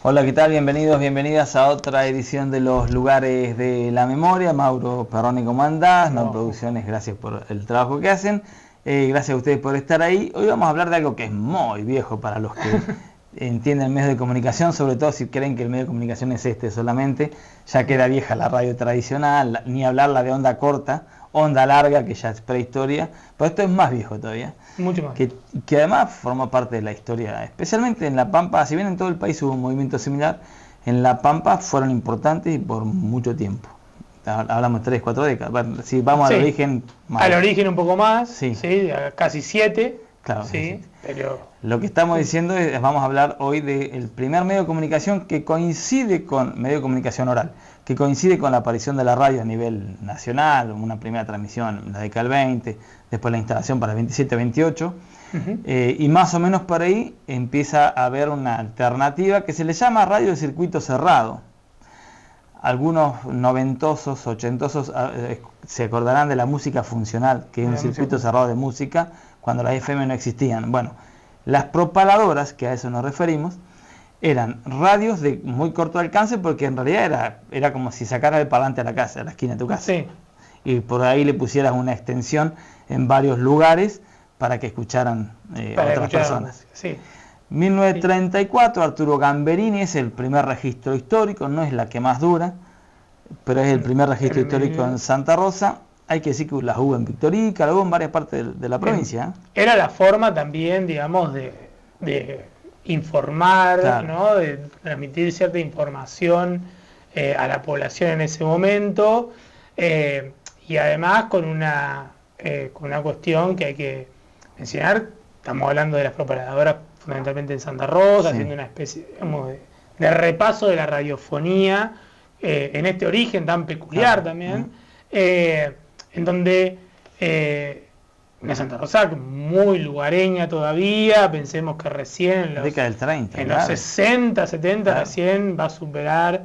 Hola, ¿qué tal? Bienvenidos, bienvenidas a otra edición de Los Lugares de la Memoria. Mauro Perroni, ¿cómo andás? No Producciones, gracias por el trabajo que hacen. Gracias a ustedes por estar ahí. Hoy vamos a hablar de algo que es muy viejo para los que entienden medios de comunicación, sobre todo si creen que el medio de comunicación es este solamente. Ya queda vieja la radio tradicional, ni hablar la de onda corta, onda larga, que ya es prehistoria. Pero esto es más viejo todavía. Mucho más. Que además forma parte de la historia, especialmente en La Pampa. Si bien en todo el país hubo un movimiento similar, en La Pampa fueron importantes y por mucho tiempo. Hablamos de 3, 4 décadas. Bueno, si vamos al origen... Al origen un poco más, sí, casi 7. Claro, sí, pero... Lo que estamos diciendo es, vamos a hablar hoy del primer medio de comunicación que coincide con medio de comunicación oral, que coincide con la aparición de la radio a nivel nacional, una primera transmisión en la década del 20, después la instalación para el 27-28, y más o menos por ahí empieza a haber una alternativa que se le llama radio de circuito cerrado. Algunos noventosos, ochentosos se acordarán de la música funcional, que es un circuito cerrado de música, cuando las FM no existían. Bueno, las propaladoras, que a eso nos referimos, eran radios de muy corto alcance, porque en realidad era como si sacaras el parlante a la casa, a la esquina de tu casa. Sí. Y por ahí le pusieras una extensión en varios lugares para que escucharan otras personas. Sí. 1934, Arturo Gamberini es el primer registro histórico, no es la que más dura, pero es el primer registro histórico en Santa Rosa. Hay que decir que las hubo en Victorica, las hubo en varias partes de la provincia. Era la forma también, digamos, de informar, claro, ¿no? De transmitir cierta información a la población en ese momento, y además con una cuestión que hay que mencionar. Estamos hablando de las propagadoras fundamentalmente en Santa Rosa, haciendo una especie, digamos, de repaso de la radiofonía en este origen tan peculiar también, en donde la Santa Rosa muy lugareña todavía. Pensemos que recién en los, década del 30, en los 60, 70 recién va a superar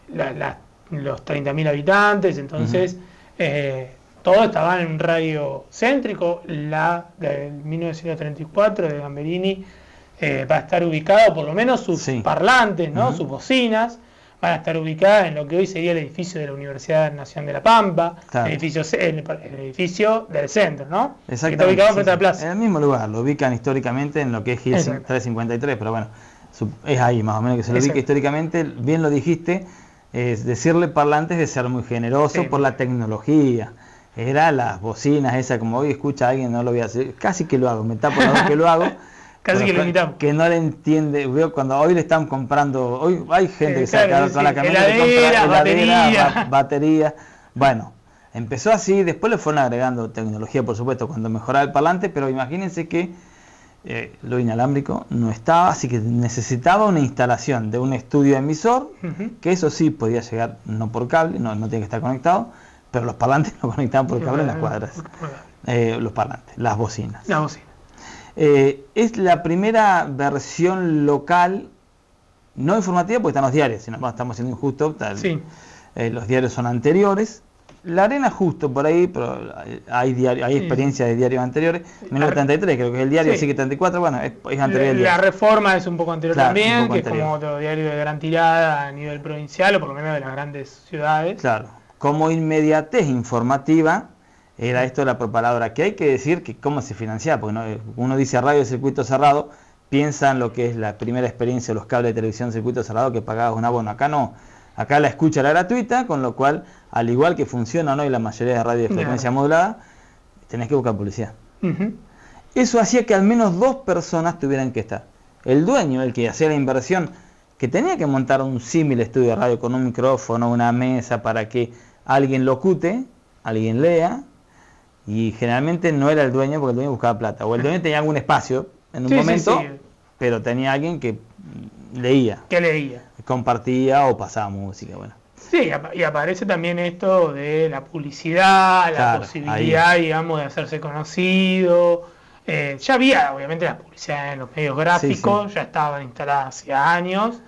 los 30.000 habitantes. Entonces todos estaban en un radio céntrico. La de 1934 de Gamberini va a estar ubicado, por lo menos sus parlantes, ¿no? Sus bocinas van a estar ubicadas en lo que hoy sería el edificio de la Universidad Nacional de La Pampa, el edificio del centro, ¿no? Exactamente. Que está ubicado frente a la plaza. En el mismo lugar, lo ubican históricamente en lo que es Gil 353, pero bueno, es ahí más o menos que se lo ubica históricamente. Bien lo dijiste, decirle parlantes de ser muy generoso por la tecnología. Era las bocinas esas, como hoy escucha a alguien, no lo voy a hacer, casi que lo hago, me tapo la voz que lo hago. Casi que lo imitamos. Que no le entiende, veo cuando hoy le están comprando, hoy hay gente que saca con la camioneta, heladera, batería. Bueno, empezó así, después le fueron agregando tecnología, por supuesto, cuando mejoraba el parlante, pero imagínense que lo inalámbrico no estaba, así que necesitaba una instalación de un estudio emisor, que eso sí podía llegar no por cable, no tiene que estar conectado, pero los parlantes no conectaban por cable en las cuadras. Los parlantes, las bocinas. La bocina. Es la primera versión local, no informativa porque están los diarios, si no estamos siendo injustos, los diarios son anteriores. La Arena justo por ahí, pero hay experiencias de diarios anteriores. 1933 creo que es el diario, así que 34, bueno, es anterior. La Reforma es un poco anterior también, que anterior. Es como otro diario de gran tirada a nivel provincial, o por lo menos de las grandes ciudades. Claro, como inmediatez informativa era esto de la propaladora, que hay que decir que cómo se financiaba, porque uno dice radio de circuito cerrado, piensa en lo que es la primera experiencia de los cables de televisión de circuito cerrado, que pagabas un abono. Acá no, acá la escucha era gratuita, con lo cual, al igual que funciona hoy la mayoría de radio de frecuencia modulada, tenés que buscar publicidad. Eso hacía que al menos 2 personas tuvieran que estar. El dueño, el que hacía la inversión, que tenía que montar un símil estudio de radio con un micrófono, una mesa, para que alguien locute, alguien lea, y generalmente no era el dueño, porque el dueño buscaba plata, o el dueño tenía algún espacio en un momento, pero tenía alguien que leía, compartía o pasaba música. Bueno. Sí, y aparece también esto de la publicidad, la posibilidad, digamos, de hacerse conocido. Ya había, obviamente, la publicidad en los medios gráficos, ya estaban instaladas hacía años,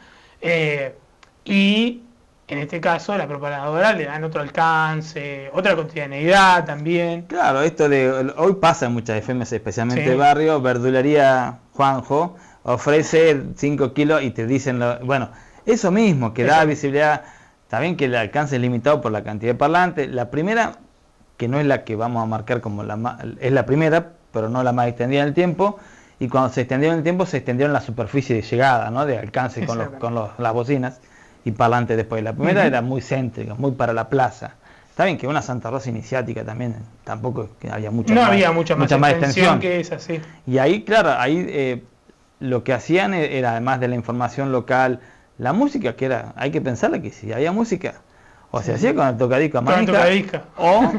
y en este caso la propagadora le dan otro alcance, otra cotidianeidad también. Claro, esto de hoy pasa en muchas FMs, especialmente de barrio, verdulería Juanjo, ofrece 5 kilos y te dicen, bueno, eso mismo, que da visibilidad, está bien que el alcance es limitado por la cantidad de parlantes. La primera, que no es la que vamos a marcar como es la primera, pero no la más extendida en el tiempo, y cuando se extendió en el tiempo se extendió en la superficie de llegada, ¿no? De alcance con las bocinas y parlantes después. La primera era muy céntrica, muy para la plaza. Está bien que una Santa Rosa iniciática también, tampoco es que había había mucha más extensión que esa, sí. Y ahí, claro, lo que hacían era, además de la información local, la música, que era, hay que pensarla que si había música, o se hacía con el tocadisco a manija, o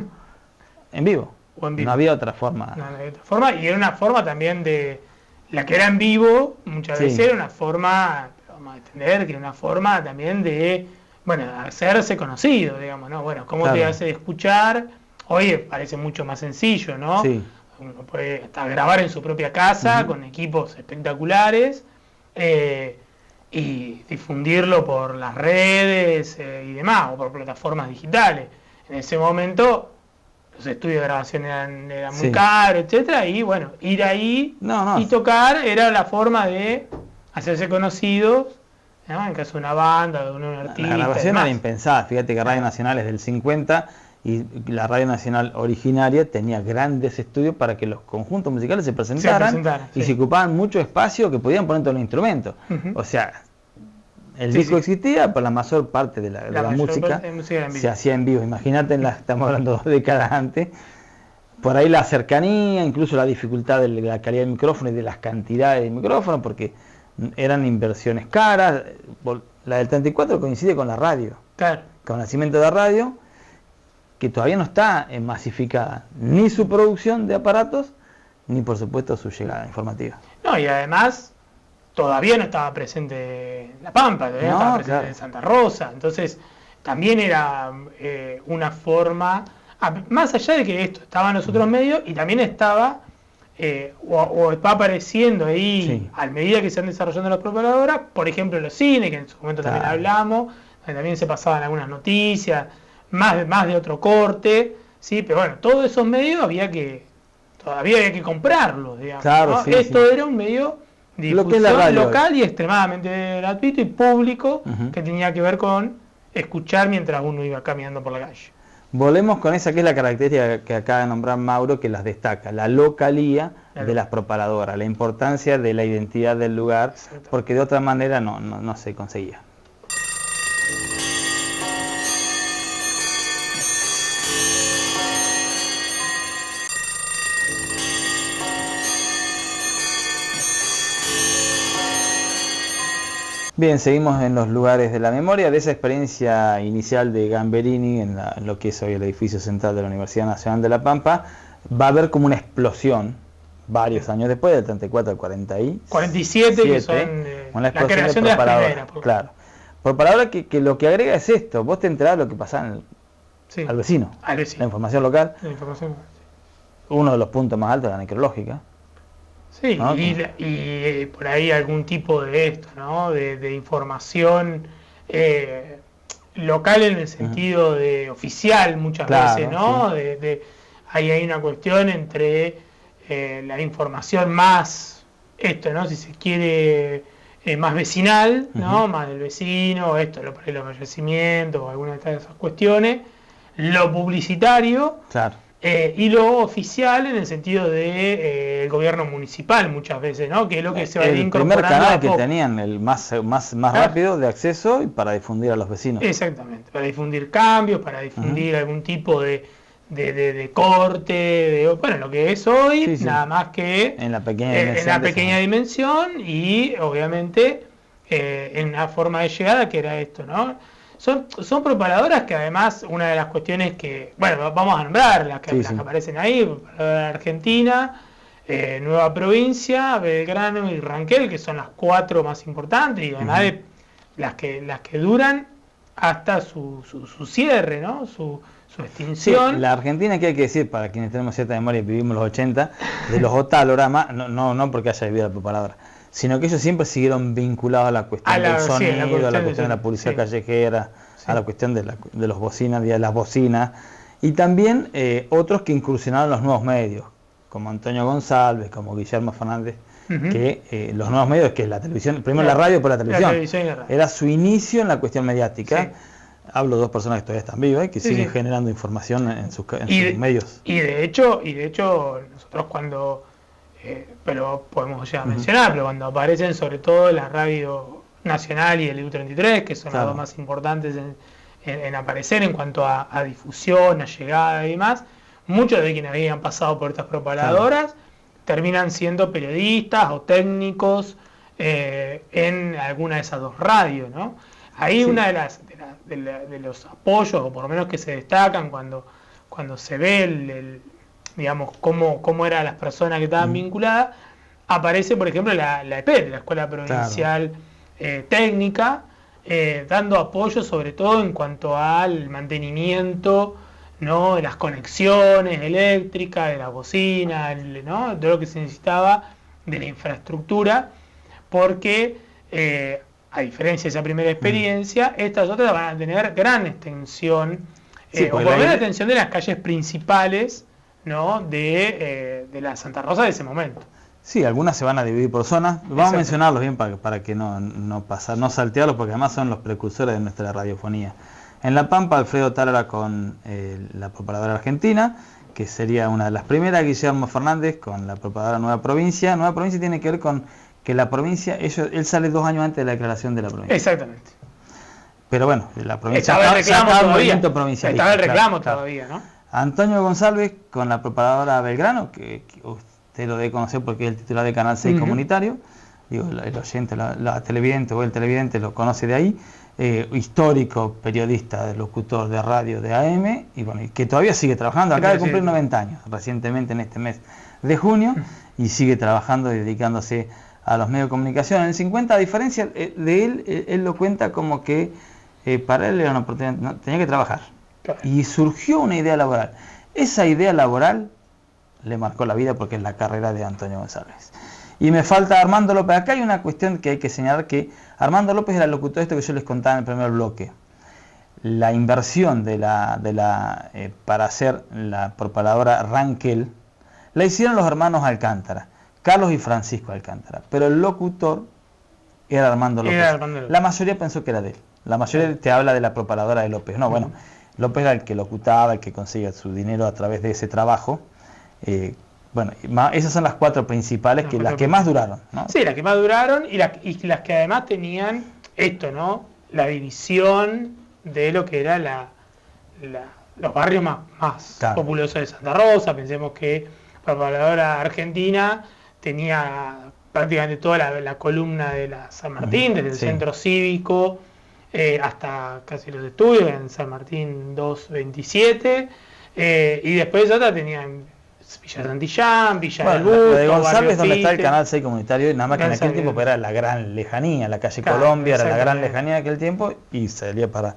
en vivo. No había otra forma. No había otra forma, y era una forma también de, la que era en vivo, muchas veces era una forma, vamos a entender, que era una forma también de, bueno, hacerse conocido, digamos, ¿no? Bueno, ¿cómo te hace escuchar? Hoy parece mucho más sencillo, ¿no? Sí. Uno puede hasta grabar en su propia casa, con equipos espectaculares, y difundirlo por las redes y demás, o por plataformas digitales. En ese momento los estudios de grabación eran muy caros, etcétera, y bueno, ir ahí y tocar era la forma de hacerse conocidos, ¿no? En caso de una banda, de un artista. La grabación era impensada, fíjate que Radio Nacional es del 50 y la Radio Nacional originaria tenía grandes estudios para que los conjuntos musicales se presentaran y se ocupaban mucho espacio que podían poner todos los instrumentos. O sea, el disco existía, pero la mayor parte de la música se hacía en vivo. Imagínate, estamos hablando 2 décadas antes, por ahí la cercanía, incluso la dificultad de la calidad del micrófono y de las cantidades de micrófonos, porque eran inversiones caras. La del 34 coincide con la radio, con el nacimiento de la radio, que todavía no está masificada, ni su producción de aparatos, ni por supuesto su llegada informativa. No, y además todavía no estaba presente La Pampa, todavía no estaba presente en Santa Rosa, entonces también era una forma, más allá de que esto estaba en los otros medios, y también estaba, o va apareciendo ahí, a medida que se van desarrollando las propagadoras, por ejemplo los cines, que en su momento también hablamos, también se pasaban algunas noticias, más de otro corte, ¿sí? Pero bueno, todos esos medios todavía había que comprarlos, digamos. ¿No? Esto era un medio de difusión local y extremadamente gratuito y público, que tenía que ver con escuchar mientras uno iba caminando por la calle. Volvemos con esa que es la característica que acaba de nombrar Mauro, que las destaca, la localía de las propagadoras, la importancia de la identidad del lugar, porque de otra manera no se conseguía. Bien, seguimos en los lugares de la memoria, de esa experiencia inicial de Gamberini en lo que es hoy el edificio central de la Universidad Nacional de La Pampa. Va a haber como una explosión varios años después, del 34 al 47, que son la creación de las primeras. Claro. Por palabra que lo que agrega es esto, vos te enterás de lo que pasaba al vecino, la información local. Uno de los puntos más altos de la necrológica. Sí, ¿no? y por ahí algún tipo de esto, ¿no? De información local en el sentido de oficial muchas veces, ¿no? Ahí hay una cuestión entre la información más, ¿no? Si se quiere, más vecinal, ¿no? Más del vecino, por ahí los fallecimientos o alguna de esas cuestiones, lo publicitario. Y lo oficial en el sentido de el gobierno municipal muchas veces, ¿no? Que es lo que se va a ir incorporando. El primer canal que tenían, el más rápido de acceso y para difundir a los vecinos. Exactamente, para difundir cambios, para difundir algún tipo de corte, bueno, lo que es hoy, nada más que en la pequeña dimensión y obviamente en una forma de llegada que era esto, ¿no? Son propagadoras que además, una de las cuestiones que, bueno, vamos a nombrar las que aparecen ahí, Propagadora Argentina, Nueva Provincia, Belgrano y Ranquel, que son las 4 más importantes, y además de las que duran hasta su cierre, ¿no? Su extinción. Sí, la Argentina, que hay que decir, para quienes tenemos cierta memoria y vivimos los 80, de los otalogramas, no porque haya vivido la propagadora, sino que ellos siempre siguieron vinculados a la cuestión del sonido, a la cuestión de la publicidad callejera, a la cuestión de los bocinas, de las bocinas, y también otros que incursionaron en los nuevos medios, como Antonio González, como Guillermo Fernández, que los nuevos medios, que es la televisión, primero la radio, después la televisión, era su inicio en la cuestión mediática. Sí. Hablo de dos personas que todavía están vivas y que siguen generando información en sus medios. Y de hecho nosotros cuando, pero podemos ya mencionar, pero cuando aparecen sobre todo la radio nacional y el U33, que son las dos más importantes en aparecer en cuanto a difusión, a llegada y demás, muchos de quienes habían pasado por estas propagadoras terminan siendo periodistas o técnicos en alguna de esas dos radios, ¿no? Ahí una de los apoyos, o por lo menos que se destacan cuando se ve digamos cómo eran las personas que estaban vinculadas, aparece por ejemplo la EPET, la Escuela Provincial Técnica, dando apoyo sobre todo en cuanto al mantenimiento, ¿no?, de las conexiones eléctricas, de la bocina, ¿no?, de lo que se necesitaba de la infraestructura, porque a diferencia de esa primera experiencia, estas otras van a tener gran extensión, o por lo menos extensión de las calles principales, ¿no?, de la Santa Rosa de ese momento. Sí, algunas se van a dividir por zonas. Vamos a mencionarlos bien para que no saltearlos, porque además son los precursores de nuestra radiofonía. En La Pampa, Alfredo Tálara con la propagadora argentina, que sería una de las primeras, Guillermo Fernández con la propagadora Nueva Provincia. Nueva Provincia tiene que ver con que la provincia, él sale 2 años antes de la declaración de la provincia. Exactamente. Pero bueno, la provincia estaba el reclamo todavía. Estaba el reclamo todavía, ¿no? Antonio González con la propagadora Belgrano, que usted lo debe conocer porque es el titular de Canal 6 comunitario. Digo, el oyente, la televidente o el televidente lo conoce de ahí. Histórico periodista, locutor de radio de AM, y bueno, que todavía sigue trabajando. Acaba de cumplir 90 años recientemente en este mes de junio, y sigue trabajando y dedicándose a los medios de comunicación. En el 50, a diferencia de él lo cuenta como que para él era una oportunidad, no, tenía que trabajar. Claro. Y surgió una idea laboral. Esa idea laboral le marcó la vida porque es la carrera de Antonio González. Y me falta Armando López. Acá hay una cuestión que hay que señalar, que Armando López era el locutor de esto que yo les contaba en el primer bloque. La inversión para hacer la propagadora Rankel la hicieron los hermanos Alcántara, Carlos y Francisco Alcántara, pero el locutor era Armando López. La mayoría pensó que era de él. La mayoría te habla de la propagadora de López. No, bueno, López era el que locutaba, el que conseguía su dinero a través de ese trabajo. Bueno, esas son las 4 principales, las que más duraron, ¿no? Sí, las que más duraron y las que además tenían esto, ¿no? La división de lo que era los barrios más populosos de Santa Rosa. Pensemos que la propagadora argentina tenía prácticamente toda la columna de la San Martín, desde el centro cívico hasta casi los estudios, en San Martín 227, y después otra tenían Villa Santillán, Villa del Busto, de González, donde está el Canal 6 comunitario, nada más que en aquel tiempo era la gran lejanía, la calle Colombia era la gran lejanía de aquel tiempo, y salía para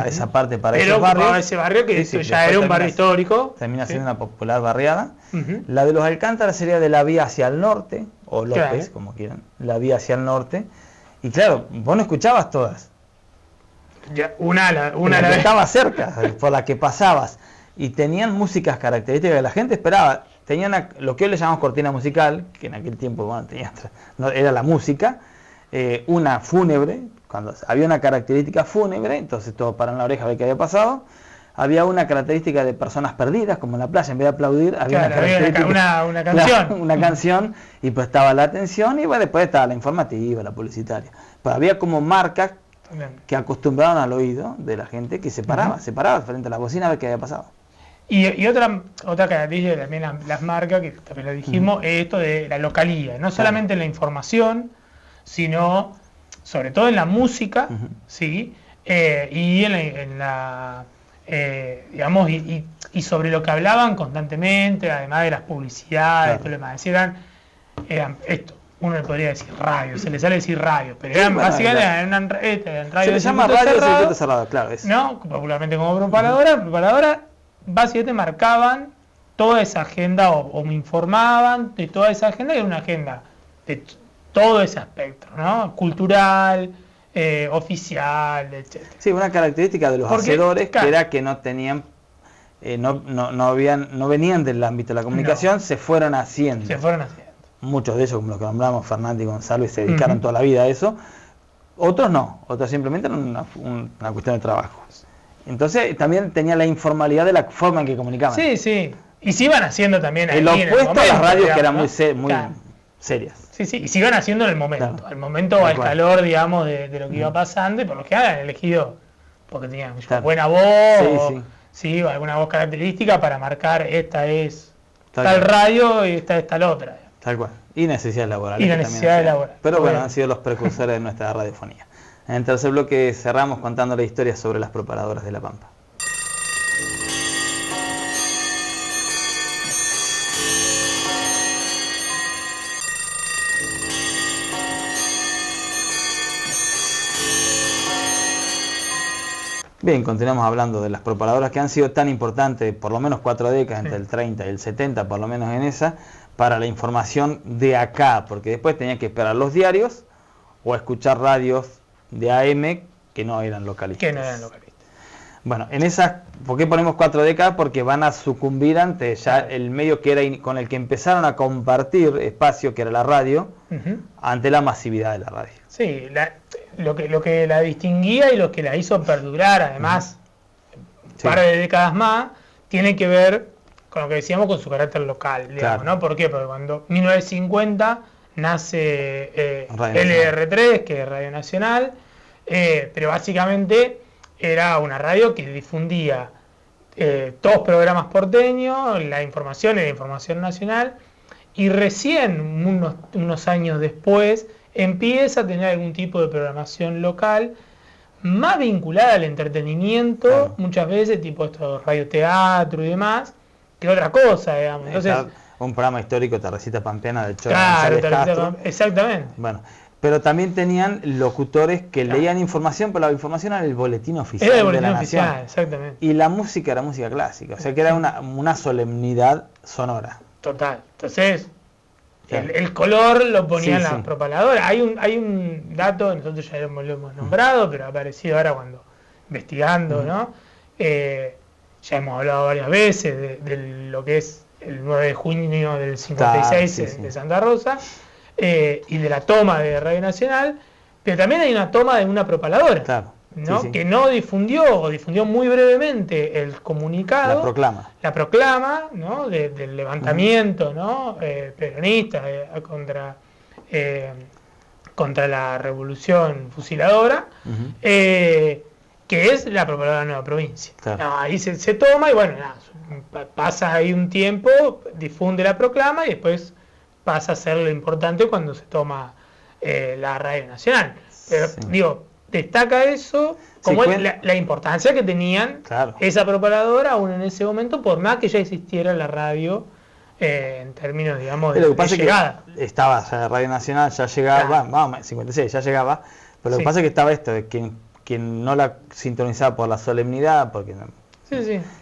esa parte, para esos barrios. Pero ese barrio que ya era un barrio histórico. Termina siendo una popular barriada. La de los Alcántara sería de la vía hacia el norte, o López, como quieran, la vía hacia el norte. Y claro, vos no escuchabas todas. Ya, una la que estaba cerca, por la que pasabas. Y tenían músicas características que la gente esperaba. Tenían lo que hoy le llamamos cortina musical, que en aquel tiempo era la música, una fúnebre, cuando había una característica fúnebre, entonces todos paran la oreja a ver qué había pasado. Había una característica de personas perdidas, como en la playa, en vez de aplaudir, había una canción. Una canción, y prestaba la atención, y bueno, después estaba la informativa, la publicitaria. Pero había como marcas que acostumbraban al oído de la gente, que se paraba frente a la bocina a ver qué había pasado. Y otra característica también las marcas, que también lo dijimos, es esto de la localía, no solamente en la información, sino sobre todo en la música, ¿sí? Y digamos, y sobre lo que hablaban constantemente, además de las publicidades, problemas, eran esto. Uno le podría decir radio, se le sale decir radio, pero eran básicamente eran radio. Se le llama radio de circuito cerrado, claro. ¿No? Popularmente como propagadora, básicamente marcaban toda esa agenda o me informaban de toda esa agenda, que era una agenda de todo ese aspecto, ¿no? Cultural, oficial, etc. Sí, una característica de los hacedores, que era que no tenían, no venían del ámbito de la comunicación, se fueron haciendo. muchos de ellos, como los que nombramos, Fernández y González, se dedicaron toda la vida a eso. Otros no, otros simplemente eran una cuestión de trabajo. Entonces también tenía la informalidad de la forma en que comunicaban. Sí, sí. Y se iban haciendo también ahí el opuesto en el momento, a las radios, digamos, que eran ¿no? muy Claro. serias. Sí, sí, y se iban haciendo en el momento, Claro. al momento o Tal al cual. calor, digamos, de lo que iba pasando, y por lo que han elegido, porque tenían Claro. buena voz, Sí, o, sí. sí, alguna voz característica para marcar esta es Tal tal cual. radio y esta es tal otra. Tal cual. Y necesidades laborales. Y la que también necesidad de hacían. laboral. Pero bueno, Obviamente. han sido los precursores de nuestra radiofonía. En el tercer bloque cerramos contando la historia sobre las propagadoras de La Pampa. Bien, continuamos hablando de las propagadoras que han sido tan importantes, por lo menos 4 décadas, entre el 30 y el 70, por lo menos en esa, para la información de acá, porque después tenía que esperar los diarios o escuchar radios de AM que no eran localistas. Que no eran localistas. Bueno, en esas, ¿por qué ponemos 4 décadas? Porque van a sucumbir ante ya el medio que era con el que empezaron a compartir espacio, que era la radio, ante la masividad de la radio. Sí, lo que la distinguía y lo que la hizo perdurar, además, un par de décadas más, tiene que ver con lo que decíamos, con su carácter local, digamos, ¿no? ¿Por qué? Porque cuando en 1950 nace LR3, que es Radio Nacional, pero básicamente era una radio que difundía todos programas porteños, la información era información nacional, y recién unos años después empieza a tener algún tipo de programación local más vinculada al entretenimiento, muchas veces, tipo esto, radioteatro y demás, que otra cosa, digamos. Entonces, un programa histórico, Tardecita Pampeana, de Choro claro, González Castro. exactamente. Bueno, pero también tenían locutores que leían información, pero la información era el boletín oficial de la Nación. Exactamente. Y la música era música clásica, o sea que era una solemnidad sonora. Total. Entonces, el color lo ponían las propagadoras. Hay un dato, nosotros ya lo hemos nombrado, pero ha aparecido ahora cuando investigando, ¿no? Ya hemos hablado varias veces de lo que es el 9 de junio del 56 de Santa Rosa, y de la toma de Radio Nacional, pero también hay una toma de una propagadora, ¿no? Que no difundió, o difundió muy brevemente el comunicado, la proclama, ¿no? Del levantamiento, ¿no? Peronista contra la revolución fusiladora, que es la propagadora de Nueva Provincia. No, ahí se toma y bueno, pasa ahí un tiempo, difunde la proclama y después pasa a ser lo importante cuando se toma la Radio Nacional. Pero digo, destaca eso como la importancia que tenían esa propagadora aún en ese momento, por más que ya existiera la radio en términos, digamos, de llegada. Que estaba ya Radio Nacional, ya llegaba, vamos, 56 ya llegaba, pero lo que pasa es que estaba esto, de quien no la sintonizaba por la solemnidad, porque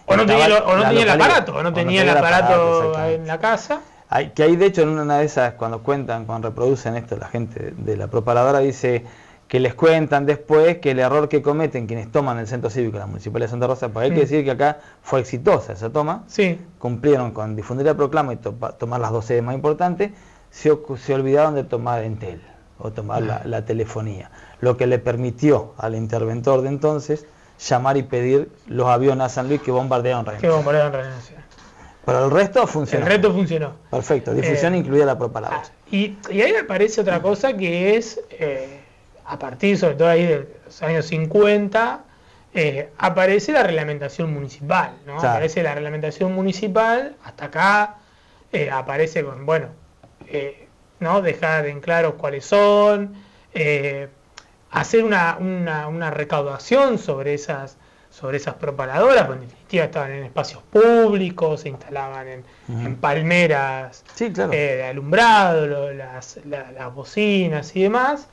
o no tenía el aparato en la casa. Hay de hecho en una de esas, cuando reproducen esto, la gente de la propagadora dice que les cuentan después que el error que cometen quienes toman el centro cívico de la Municipalidad de Santa Rosa, pues hay que decir que acá fue exitosa esa toma, cumplieron con difundir la proclama y tomar las 2 sedes más importantes, se olvidaron de tomar Entel o tomar la telefonía, lo que le permitió al interventor de entonces llamar y pedir los aviones a San Luis que bombardearon Radio Nacional. Pero el resto funcionó. El resto funcionó. Perfecto, difusión incluida la propaganda. Y ahí aparece otra cosa que es, a partir sobre todo ahí de los años 50, aparece la reglamentación municipal, ¿no? Aparece la reglamentación municipal, hasta acá aparece con, ¿no? Dejar en claro cuáles son, hacer una recaudación sobre esas propagadoras, porque en definitiva estaban en espacios públicos, se instalaban en palmeras de alumbrado, las bocinas y demás.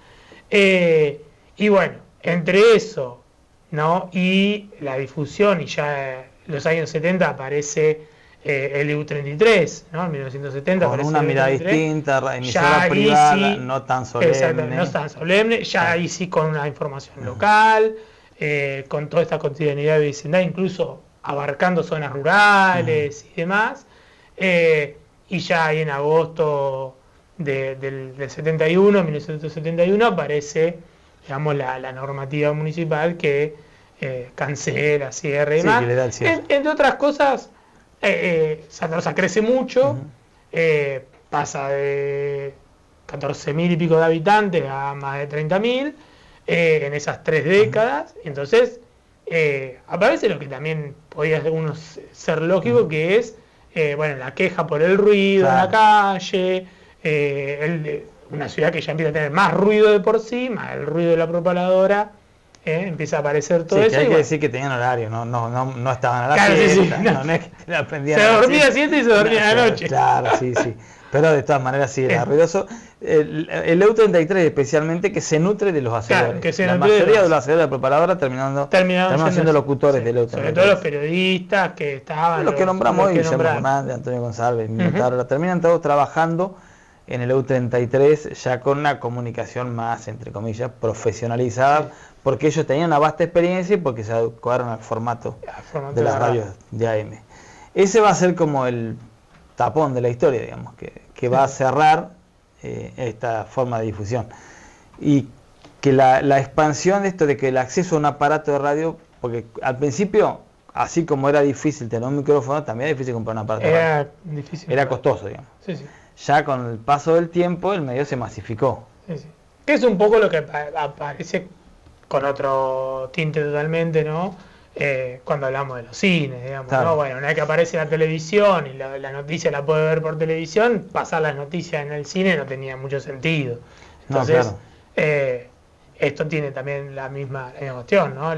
Y bueno, entre eso, ¿no? Y la difusión, y ya en los años 70 aparece el EU33, ¿no? En 1970 con aparece una el mirada EU33, distinta, emisora privada, no tan solemne. Exacto, no tan solemne, ya ahí sí con una información local, con toda esta cotidianidad de vecindad, incluso abarcando zonas rurales y demás, y ya ahí en agosto del 71, 1971, aparece, digamos, la normativa municipal que cancela, cierra y Sí, demás. que le da el cierre. Entre otras cosas, Santa Rosa crece mucho, pasa de 14.000 y pico de habitantes a más de 30.000 en esas 3 décadas. Entonces, aparece lo que también podía uno ser lógico, que es bueno, la queja por el ruido en la calle, una ciudad que ya empieza a tener más ruido de por sí, más el ruido de la propaladora, empieza a aparecer todo sí, eso. Que hay que bueno, decir que tenían horario, no estaban a la claro, siesta, sí, no es que te la prendían se a la dormía a siesta. 7 y se dormía a la noche. Claro, sí. Pero de todas maneras sí era ruidoso. El EU33 especialmente, que se nutre de los hacedores. Claro, que se la nutre de mayoría los de los hacedores de propaladora terminaron siendo locutores del EU33. Sobre todo los periodistas que estaban. Los que nombramos hoy, Guillermo Fernández, Antonio González, Minotauro, terminan todos trabajando en el EU33 ya con una comunicación más, entre comillas, profesionalizada, porque ellos tenían una vasta experiencia y porque se adecuaron al formato de las radios de AM. Ese va a ser como el tapón de la historia, digamos, que va a cerrar esta forma de difusión. Y que la expansión de esto de que el acceso a un aparato de radio, porque al principio, así como era difícil tener un micrófono, también era difícil comprar un aparato de radio. Difícil. Era costoso, digamos. Sí. Ya con el paso del tiempo el medio se masificó. Sí. Que es un poco lo que aparece con otro tinte totalmente, ¿no? Cuando hablamos de los cines, digamos, claro. ¿no? Bueno, una vez que aparece la televisión y la noticia la puede ver por televisión, pasar las noticias en el cine no tenía mucho sentido. Entonces, esto tiene también la misma cuestión, ¿no?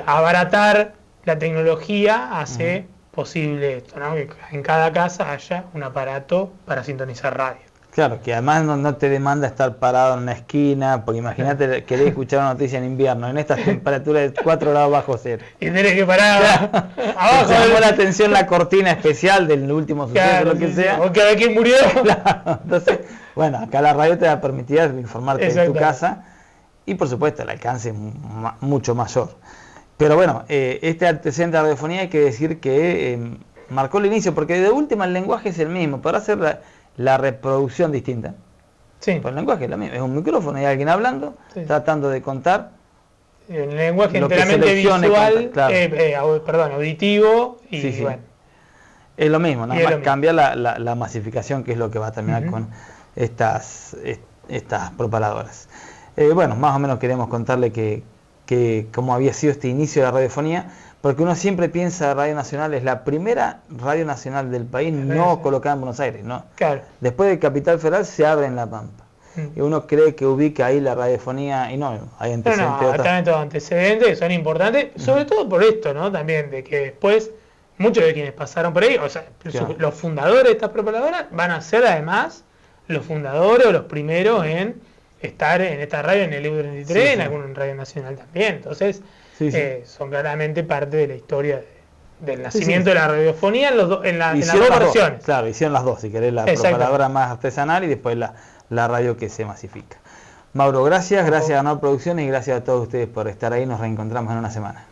Abaratar la tecnología hace posible esto, ¿no? Que en cada casa haya un aparato para sintonizar radio. Claro, que además no te demanda estar parado en una esquina, porque imagínate, querés escuchar una noticia en invierno, en estas temperaturas de 4 grados bajo cero. Y tenés que parar abajo. Te llamó la atención la cortina especial del último suceso, lo que sea. O que a ver quién murió. Claro, entonces, bueno, acá la radio te va a permitir informarte de tu casa y por supuesto el alcance es mucho mayor. Pero bueno, este antecedente de radiofonía hay que decir que marcó el inicio, porque de última el lenguaje es el mismo, podrá ser la reproducción distinta. Sí. Pero el lenguaje es lo mismo, es un micrófono y alguien hablando, tratando de contar. El lenguaje enteramente visual, auditivo y bueno. Es lo mismo, nada más cambia la masificación, que es lo que va a terminar con estas propaladoras. Bueno, más o menos queremos contarle que cómo había sido este inicio de la radiofonía, porque uno siempre piensa Radio Nacional es la primera radio nacional del país no colocada en Buenos Aires, ¿no? Claro. Después de Capital Federal se abre en La Pampa. Y uno cree que ubica ahí la radiofonía y no, hay antecedentes. También todos antecedentes que son importantes, sobre todo por esto, ¿no? También de que después muchos de quienes pasaron por ahí, o sea, los fundadores de estas propaladoras van a ser además los fundadores o los primeros en estar en esta radio, en el EU33, en algún Radio Nacional también. Entonces, son claramente parte de la historia del nacimiento de la radiofonía en las dos versiones. Claro, hicieron las dos, si querés, la propaladora más artesanal y después la radio que se masifica. Mauro, gracias a Ganador Producciones y gracias a todos ustedes por estar ahí. Nos reencontramos en una semana.